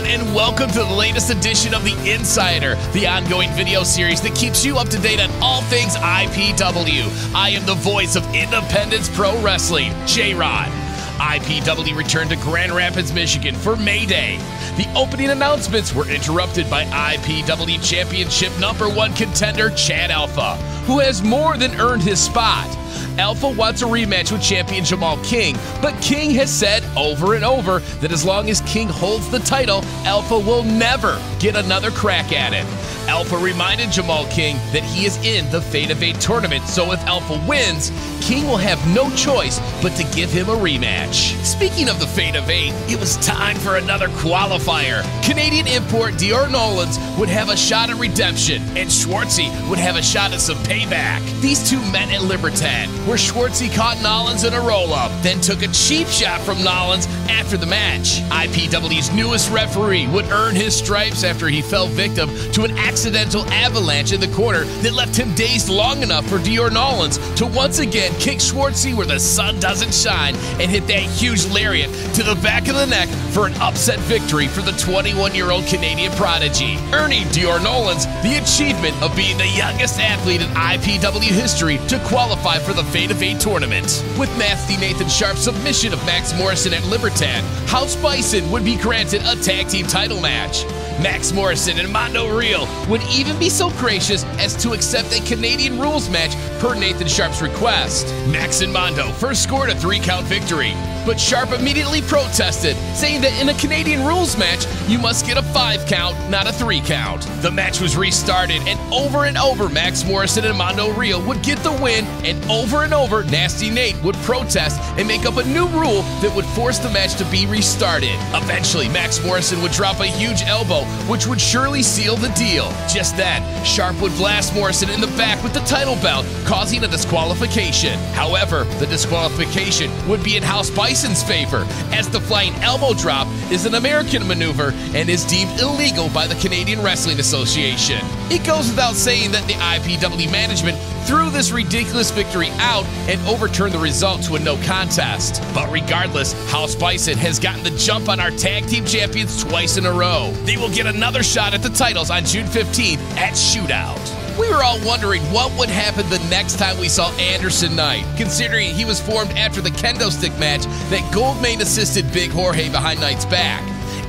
and welcome to the latest edition of The Insider, the ongoing video series that keeps you up to date on all things IPW. I am the voice of Independence Pro Wrestling, J-Rod. IPW returned to Grand Rapids, Michigan for May Day. The opening announcements were interrupted by IPW Championship #1 contender Chad Alpha, who has more than earned his spot. Alpha wants a rematch with champion Jamal King, but King has said over and over that as long as King holds the title, Alpha will never get another crack at it. Alpha reminded Jamal King that he is in the Fate of 8 tournament, so if Alpha wins, King will have no choice but to give him a rematch. Speaking of the Fate of 8, it was time for another qualifier. Canadian import Dior Nolans would have a shot at redemption, and Schwartzy would have a shot at some payback. These two met at Libertad, where Schwartzy caught Nolans in a roll-up, then took a cheap shot from Nolans after the match. IPW's newest referee would earn his stripes after he fell victim to an accidental avalanche in the corner that left him dazed long enough for Dior Nolans to once again kick Schwartzy where the sun doesn't shine and hit that huge lariat to the back of the neck for an upset victory for the 21-year-old Canadian prodigy, earning Dior Nolans the achievement of being the youngest athlete in IPW history to qualify for the Fate of 8 tournament. With nasty Nathan Sharp's submission of Max Morrison at Libertad, House Bison would be granted a tag team title match. Max Morrison and Mondo Real would even be so gracious as to accept a Canadian rules match per Nathan Sharp's request. Max and Mondo first scored a 3-count victory, but Sharp immediately protested, saying that in a Canadian rules match, you must get a 5-count, not a 3-count. The match was restarted, and over Max Morrison and Mondo Real would get the win, and over Nasty Nate would protest and make up a new rule that would force the match to be restarted. Eventually, Max Morrison would drop a huge elbow, which would surely seal the deal. Just then, Sharp would blast Morrison in the back with the title belt, causing a disqualification. However, the disqualification would be in House Bison's favor, as the flying elbow drop is an American maneuver and is deemed illegal by the Canadian Wrestling Association. It goes without saying that the IPW management threw this ridiculous victory out and overturned the result to a no contest. But regardless, House Bison has gotten the jump on our tag team champions twice in a row. They will get another shot at the titles on June 15th at Shootout. We were all wondering what would happen the next time we saw Anderson Knight, considering he was formed after the kendo stick match that Goldmane assisted Big Jorge behind Knight's back.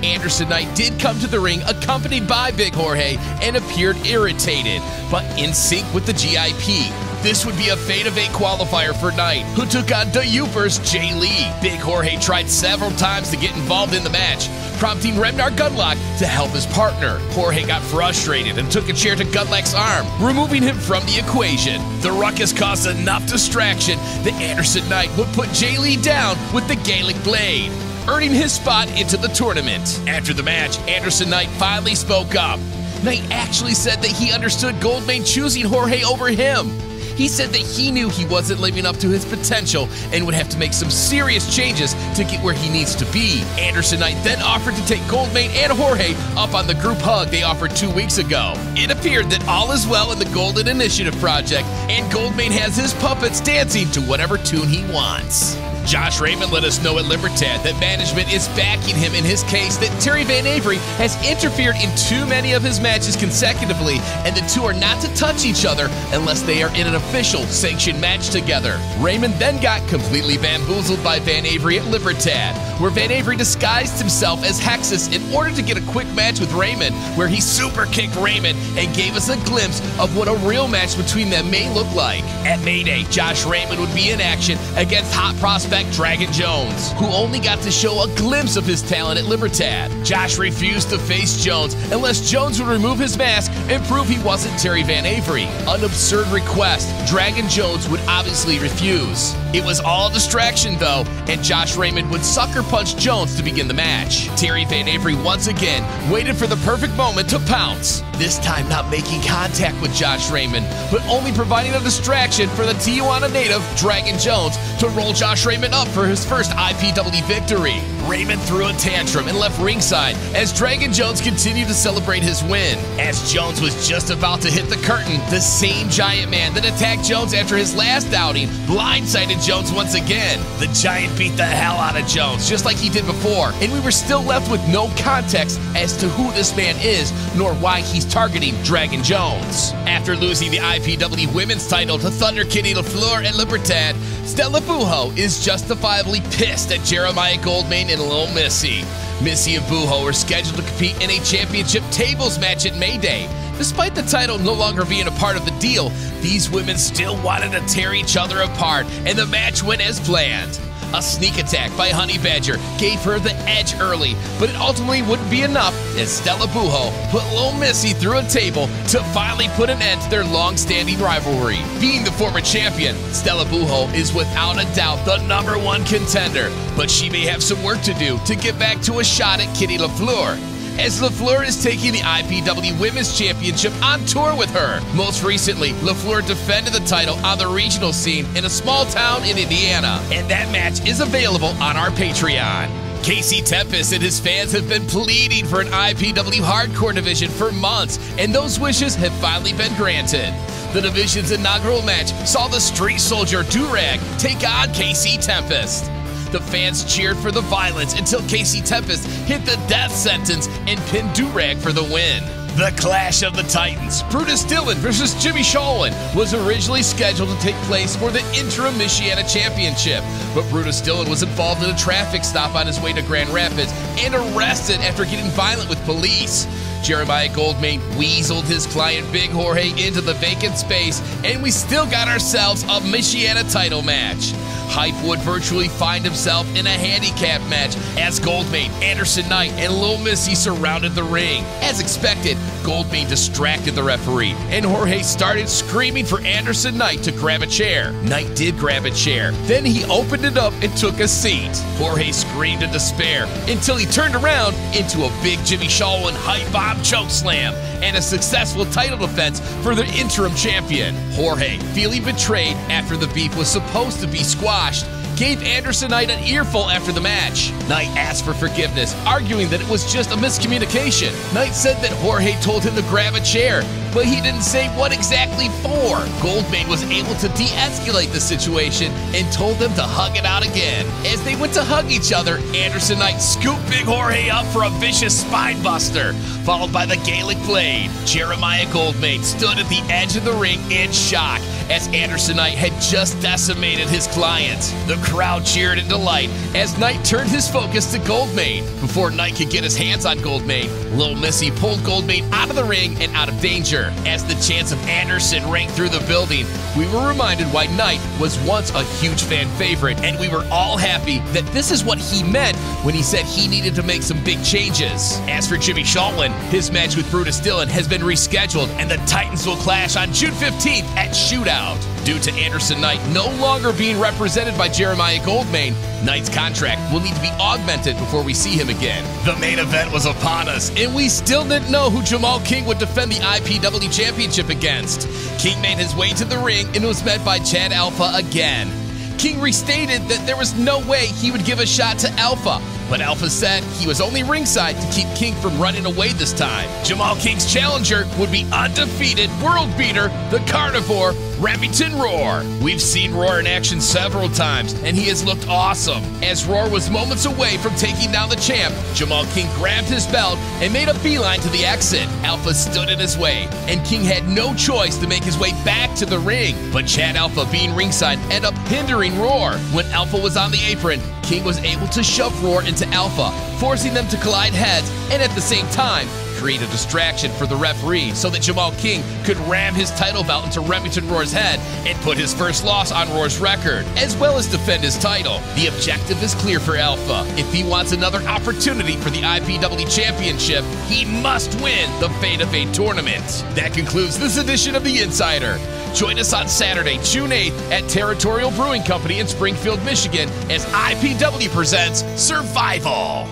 Anderson Knight did come to the ring accompanied by Big Jorge and appeared irritated, but in sync with the GIP. This would be a Fate of 8 qualifier for Knight, who took on the Yoopers Jay Lee. Big Jorge tried several times to get involved in the match, prompting Remnar Gunlock to help his partner. Jorge got frustrated and took a chair to Gunlock's arm, removing him from the equation. The ruckus caused enough distraction that Anderson Knight would put Jay Lee down with the Gaelic Blade, earning his spot into the tournament. After the match, Anderson Knight finally spoke up. Knight actually said that he understood Goldmane choosing Jorge over him. He said that he knew he wasn't living up to his potential and would have to make some serious changes to get where he needs to be. Anderson Knight then offered to take Goldmane and Jorge up on the group hug they offered 2 weeks ago. It appeared that all is well in the Golden Initiative project, and Goldmane has his puppets dancing to whatever tune he wants. Josh Raymond let us know at Libertad that management is backing him in his case that Terry Van Avery has interfered in too many of his matches consecutively, and the two are not to touch each other unless they are in an official sanctioned match together. Raymond then got completely bamboozled by Van Avery at Libertad, where Van Avery disguised himself as Hexus in order to get a quick match with Raymond, where he super kicked Raymond and gave us a glimpse of what a real match between them may look like. At Mayday, Josh Raymond would be in action against hot prospect Dragon Jones, who only got to show a glimpse of his talent at Libertad. Josh refused to face Jones unless Jones would remove his mask and prove he wasn't Terry Van Avery. An absurd request Dragon Jones would obviously refuse. It was all a distraction though, and Josh Raymond would sucker punch Jones to begin the match. Terry Van Avery once again waited for the perfect moment to pounce, this time not making contact with Josh Raymond, but only providing a distraction for the Tijuana native Dragon Jones to roll Josh Raymond Raymond up for his first IPW victory. Raymond threw a tantrum and left ringside as Dragon Jones continued to celebrate his win. As Jones was just about to hit the curtain, the same Giant Man that attacked Jones after his last outing blindsided Jones once again. The Giant beat the hell out of Jones, just like he did before, and we were still left with no context as to who this man is, nor why he's targeting Dragon Jones. After losing the IPW Women's title to Thunder Kitty LaFleur and Libertad, Stella Bujo is justifiably pissed at Jeremiah Goldmain and Lil Missy. Missy and Bujo are scheduled to compete in a championship tables match at May Day. Despite the title no longer being a part of the deal, these women still wanted to tear each other apart, and the match went as planned. A sneak attack by Honey Badger gave her the edge early, but it ultimately wouldn't be enough as Stella Bujo put Lil Missy through a table to finally put an end to their long-standing rivalry. Being the former champion, Stella Bujo is without a doubt the #1 contender, but she may have some work to do to get back to a shot at Kitty LaFleur, as LaFleur is taking the IPW Women's Championship on tour with her. Most recently, LaFleur defended the title on the regional scene in a small town in Indiana, and that match is available on our Patreon. Casey Tempest and his fans have been pleading for an IPW Hardcore division for months, and those wishes have finally been granted. The division's inaugural match saw the Street Soldier Durag take on Casey Tempest. The fans cheered for the violence until Casey Tempest hit the death sentence and pinned Durag for the win. The Clash of the Titans, Brutus Dillon versus Jimmy Sholin, was originally scheduled to take place for the interim Michiana Championship, but Brutus Dillon was involved in a traffic stop on his way to Grand Rapids and arrested after getting violent with police. Jeremiah Goldmain weaseled his client Big Jorge into the vacant space, and we still got ourselves a Michiana title match. Hype would virtually find himself in a handicap match as Goldmain, Anderson Knight, and Lil Missy surrounded the ring. As expected, Goldmain distracted the referee, and Jorge started screaming for Anderson Knight to grab a chair. Knight did grab a chair, then he opened it up and took a seat. Jorge screamed in despair until he turned around into a big Jimmy Sholin hype bomb chokeslam and a successful title defense for the interim champion. Jorge, feeling betrayed after the beef was supposed to be squashed, gave Anderson Knight an earful after the match. Knight asked for forgiveness, arguing that it was just a miscommunication. Knight said that Jorge told him to grab a chair, but he didn't say what exactly for. Goldmain was able to de-escalate the situation and told them to hug it out again. As they went to hug each other, Anderson Knight scooped Big Jorge up for a vicious spine buster, followed by the Gaelic Blade. Jeremiah Goldmain stood at the edge of the ring in shock as Anderson Knight had just decimated his client. The crowd cheered in delight as Knight turned his focus to Goldmain. Before Knight could get his hands on Goldmain, Lil Missy pulled Goldmain out of the ring and out of danger. As the chants of Anderson rang through the building, we were reminded why Knight was once a huge fan favorite, and we were all happy that this is what he meant when he said he needed to make some big changes. As for Jimmy Sholin, his match with Brutus Dillon has been rescheduled, and the Titans will clash on June 15th at Shootout. Due to Anderson Knight no longer being represented by Jeremiah Goldmain, Knight's contract will need to be augmented before we see him again. The main event was upon us, and we still didn't know who Jamal King would defend the IPW Championship against. King made his way to the ring and was met by Chad Alpha again. King restated that there was no way he would give a shot to Alpha, but Alpha said he was only ringside to keep King from running away this time. Jamal King's challenger would be undefeated world beater, the Carnivore, Remington Roar. We've seen Roar in action several times, and he has looked awesome. As Roar was moments away from taking down the champ, Jamal King grabbed his belt and made a beeline to the exit. Alpha stood in his way, and King had no choice to make his way back to the ring. But Chad Alpha, being ringside, ended up hindering Roar. When Alpha was on the apron, King was able to shove Roar into Alpha, forcing them to collide heads, and at the same time, create a distraction for the referee so that Jamal King could ram his title belt into Remington Roar's head and put his first loss on Roar's record, as well as defend his title. The objective is clear for Alpha. If he wants another opportunity for the IPW Championship, he must win the Fate of 8 tournament. That concludes this edition of The Insider. Join us on Saturday, June 8th at Territorial Brewing Company in Springfield, Michigan as IPW presents Survival.